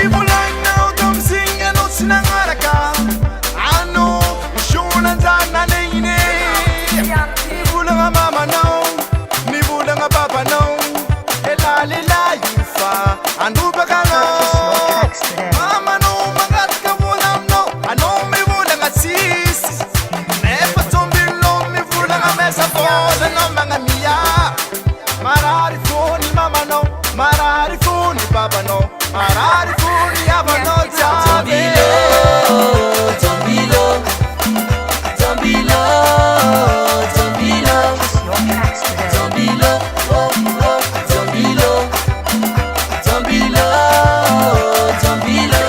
Ibulang dom singa no sinangaraka. Ano shuna zana neine. Ibulang mama no, nibulang papa no. Ela yufa anu bakano. Mama no mangat kabulam no. Ano mi bulang asis. Nepa tombilo mi bulang amesa bola no mangamia. Marari funi mama no, marari funi baba no, marari funi aba no jabe. Zombilo, zombilo, zombilo, zombilo, oh oh, zombilo, zombilo, zombilo, zombilo,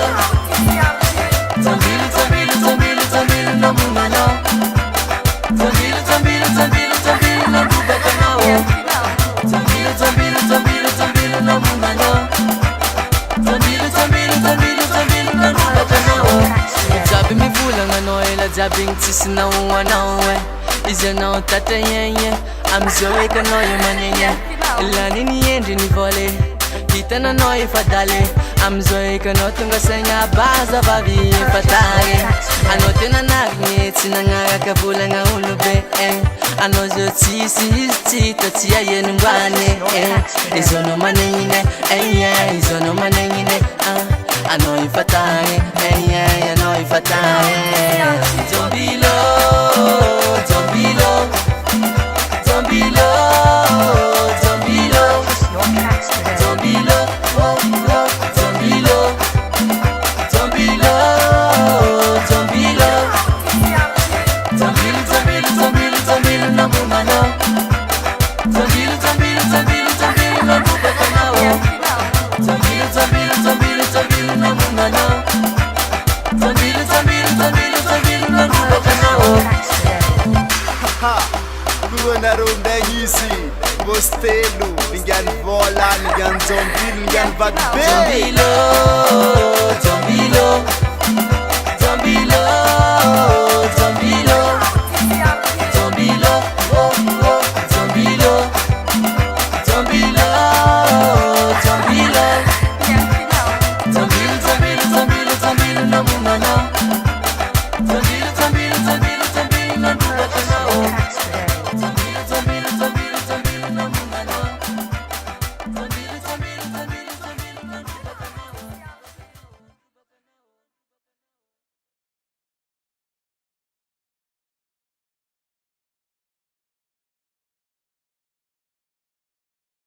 zombilo, zombilo, zombilo, no mumano, zombilo, zombilo, zombilo, zombilo, no bubakano, zombilo, zombilo, zombilo, zombilo, no mumano, zombilo, zombilo, zombilo, zombilo, no bubakano. Jabi mi vula ngano ela jabi ngtisi na uwa na uwe Ize na utata yenye Amzoe ka no ye manyenye Ila nini yendi ni vole Kita na no ye fatale Amzoe ka no tunga senya Baza babi ye fatale Ano tena nagnye Tina nga ka vula nga ulube Ano zo tisi Tatia ye numbane Izo no manengine Izo no manengine Ano ifatale Ano ifatale Zombilo, zombilo, zombilo, zombilo, zombilo, oh oh, zombilo, zombilo, zombilo, zombilo, zombilo, zombilo, zombilo, no mumano, zombilo, zombilo, zombilo, zombilo, no mubakano, zombilo, zombilo, zombilo, zombilo, no mumano, zombilo, zombilo, zombilo, zombilo, no mubakano. Ha, kuona ronda easy. Bostelu, ningan vola, ningan zombie, ningan bad baby. Zombilo, zombilo,